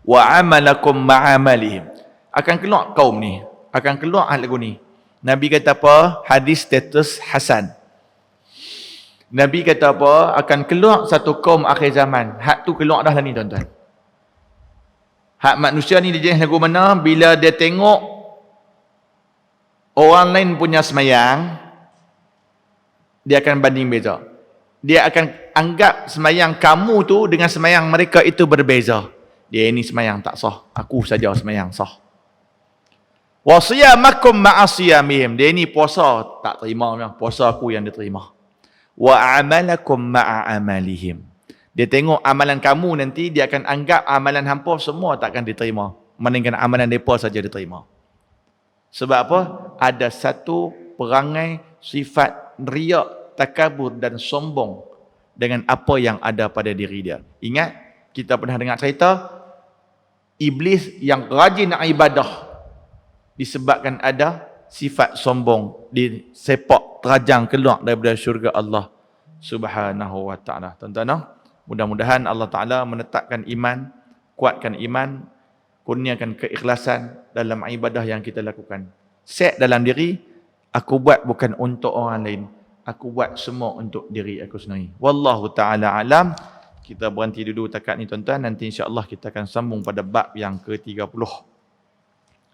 wa amalakum ma'a amalihim. Akan keluar kaum ni, akan keluar lagu ni. Nabi kata apa? Hadis status hasan. Nabi kata apa? Akan keluar satu kaum akhir zaman. Hak tu keluar dah lah ni, tuan-tuan. Hak manusia ni dia jenis lagu mana? Bila dia tengok orang lain punya semayang, dia akan banding beza. Dia akan anggap semayang kamu tu dengan semayang mereka itu berbeza. Dia ni semayang tak sah, aku saja semayang sah. Wa siyamakum ma'a siyamihim. Dia ni puasa tak terima, puasa aku yang diterima. Wa amalakum ma'a amalihim. Dia tengok amalan kamu nanti, dia akan anggap amalan hampa semua takkan diterima. Melainkan amalan mereka saja diterima. Sebab apa? Ada satu perangai sifat riak, takabur dan sombong dengan apa yang ada pada diri dia. Ingat, kita pernah dengar cerita, iblis yang rajin nak ibadah, disebabkan ada sifat sombong, disepak terajang keluar daripada syurga Allah Subhanahu wa ta'ala. Tuan-tuan, mudah-mudahan Allah Ta'ala menetapkan iman, kuatkan iman, kurniakan keikhlasan dalam ibadah yang kita lakukan. Set dalam diri, aku buat bukan untuk orang lain. aku buat semua untuk diri aku sendiri. Wallahu ta'ala alam. Kita berhenti dulu takat ni tuan-tuan. Nanti insya-Allah kita akan sambung pada bab yang ke-30.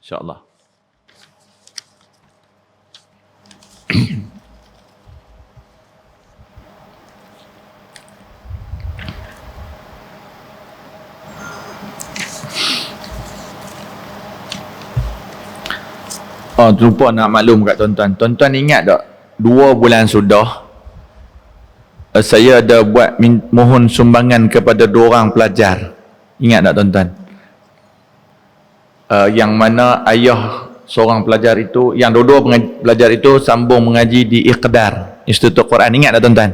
InsyaAllah. Oh, lupa nak maklum kat tuan-tuan. Tuan-tuan ingat tak? 2 bulan sudah saya ada buat mohon sumbangan kepada 2 orang pelajar. Ingat tak tuan-tuan? Yang mana ayah seorang pelajar itu, yang dua-dua pelajar itu sambung mengaji di Iqdar, Institut Quran. Ingat tak tuan-tuan?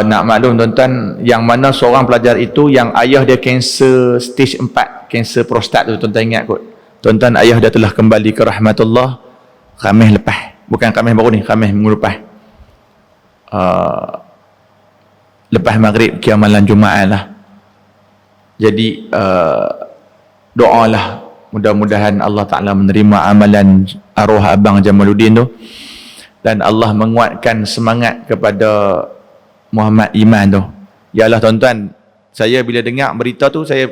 Nak maklum tuan-tuan, yang mana seorang pelajar itu yang ayah dia kanser stage 4, kanser prostat tu, tuan-tuan ingat kot. Tuan-tuan, ayah dia telah kembali ke rahmatullah Khamis lepas. Bukan Khamis baru ni, Khamis minggu lepas. Lepas maghrib kira malam Jumaat lah. Jadi doalah mudah-mudahan Allah Ta'ala menerima amalan arwah Abang Jamaluddin tu, dan Allah menguatkan semangat kepada Muhammad Iman tu. Yalah tuan-tuan, saya bila dengar berita tu, saya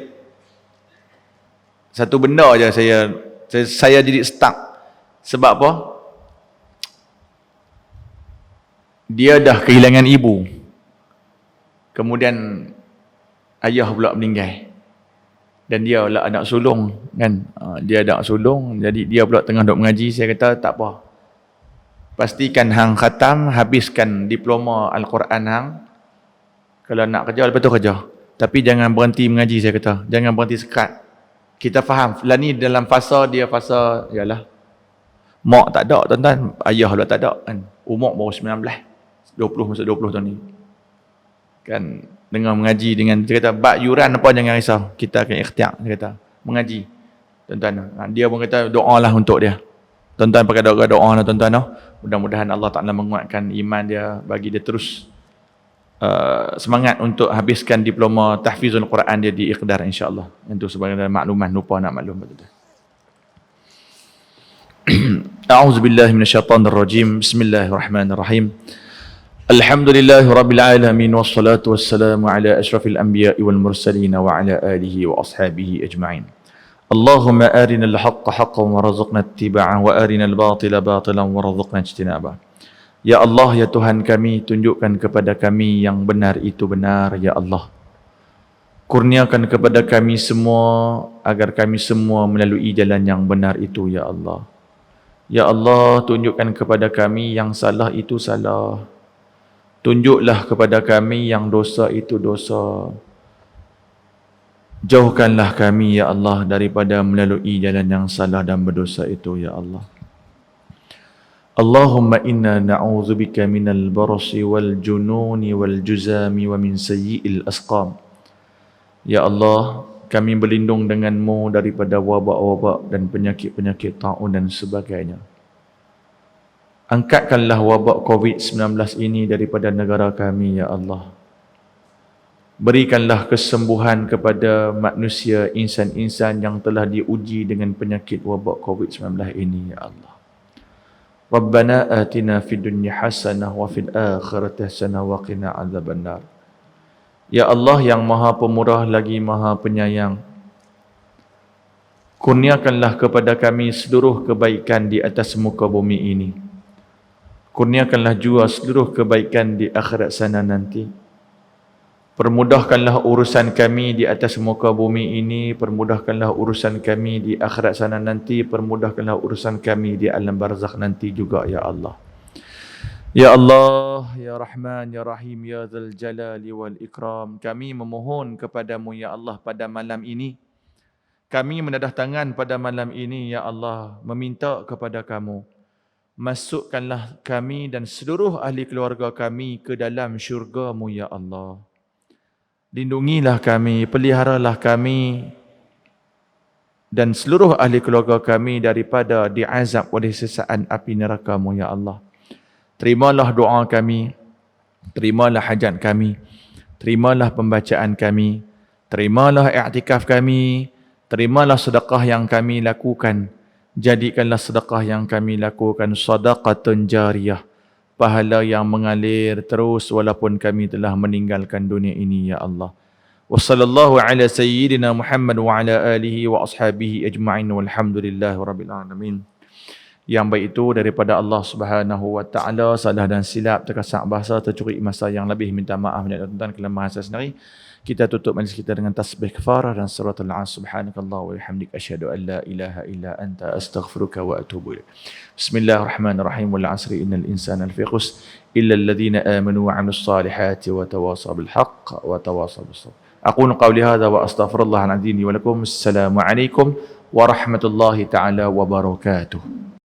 satu benda aja saya jadi stuck. Sebab apa? Dia dah kehilangan ibu, kemudian ayah pula meninggal, dan dia lah anak sulung kan. Dia anak sulung, jadi dia pula tengah duk mengaji. Saya kata tak apa, pastikan hang khatam, habiskan diploma Al-Quran hang. Kalau nak kerja, lepas tu kerja, tapi jangan berhenti mengaji. Saya kata jangan berhenti sekat. Kita faham lah ni dalam fasa dia, fasa yalah mak tak ada tuan-tuan, ayah pula tak ada kan. Umur baru 19, 20 masuk 20 tahun ni kan. Dengan mengaji, dengan dia kata bak yuran apa jangan risau, kita akan ikhtiar. Dia kata mengaji tuan-tuan. Dia pun kata doalah untuk dia tuan-tuan, pakai doa lah tuan-tuan. Mudah-mudahan Allah Ta'ala menguatkan iman dia, bagi dia terus semangat untuk habiskan diploma tahfizul Quran dia di Iqdar insya-Allah. Itu sebagai makluman, lupa nak maklum betul. A'udzubillahi minasyaitonir rajim. Bismillahirrahmanirrahim. Alhamdulillahirabbil alamin wassalatu wassalamu ala asyrafil anbiya'i wal mursalin wa ala alihi wa ashabihi ajma'in. Allahumma arinal haqqa haqqan warzuqna ittiba'ah wa arinal batila batilan warzuqna ijtinabah. Ya Allah, ya Tuhan kami, tunjukkan kepada kami yang benar itu benar, ya Allah. Kurniakan kepada kami semua agar kami semua melalui jalan yang benar itu, ya Allah. Ya Allah, tunjukkan kepada kami yang salah itu salah. Tunjuklah kepada kami yang dosa itu dosa. Jauhkanlah kami, ya Allah, daripada melalui jalan yang salah dan berdosa itu, ya Allah. Allahumma inna na'udzubika minal barasi wal jununi wal juzami wa min sayyi'il asqam. Ya Allah, kami berlindung denganmu daripada wabak-wabak dan penyakit-penyakit ta'un dan sebagainya. Angkatkanlah wabak COVID-19 ini daripada negara kami, ya Allah. Berikanlah kesembuhan kepada manusia, insan-insan yang telah diuji dengan penyakit wabak COVID-19 ini, ya Allah. Rabbana atina fid dunya hasanah wa fil akhirati hasanah wa qina adzabannar. Ya Allah yang Maha Pemurah lagi Maha Penyayang, kurniakanlah kepada kami seluruh kebaikan di atas muka bumi ini. Kurniakanlah juga seluruh kebaikan di akhirat sana nanti. Permudahkanlah urusan kami di atas muka bumi ini, permudahkanlah urusan kami di akhirat sana nanti, permudahkanlah urusan kami di alam barzakh nanti juga, ya Allah. Ya Allah, ya Rahman, ya Rahim, ya Dzal Jalali wal Ikram, kami memohon kepadamu, ya Allah, pada malam ini. Kami menadah tangan pada malam ini, ya Allah, meminta kepada kamu, masukkanlah kami dan seluruh ahli keluarga kami ke dalam syurga-Mu, ya Allah. Lindungilah kami, peliharalah kami dan seluruh ahli keluarga kami daripada diazab oleh sesaan api neraka-Mu, ya Allah. Terimalah doa kami, terimalah hajat kami, terimalah pembacaan kami, terimalah i'tikaf kami, terimalah sedekah yang kami lakukan. Jadikanlah sedekah yang kami lakukan sedekatun jariyah, pahala yang mengalir terus walaupun kami telah meninggalkan dunia ini ya Allah. Wa sallallahu ala sayyidina Muhammad wa ala alihi wa ashabihi ajma'in walhamdulillahi rabbil alamin. Yang baik itu daripada Allah Subhanahu wa taala, salah dan silap terkasak bahasa tercuri masa yang lebih minta maaf dan tuan kelemahan saya sendiri. Kita tutup majlis kita dengan tasbih kafarah dan suratul As. Subhanakallah wa bihamdika asyhadu an la ilaha illa anta astaghfiruka wa atubu ilaik. Bismillahirrahmanirrahim. Wal 'asri innal insana lafi khusr illa alladhina amanu wa 'amilus salihati wa tawasaw bil haqq wa tawasaw bis sabr. Aqulu qawli hadha wa astaghfirullah al-'azim li wa lakum. Assalamu alaikum warahmatullahi taala wabarakatuh.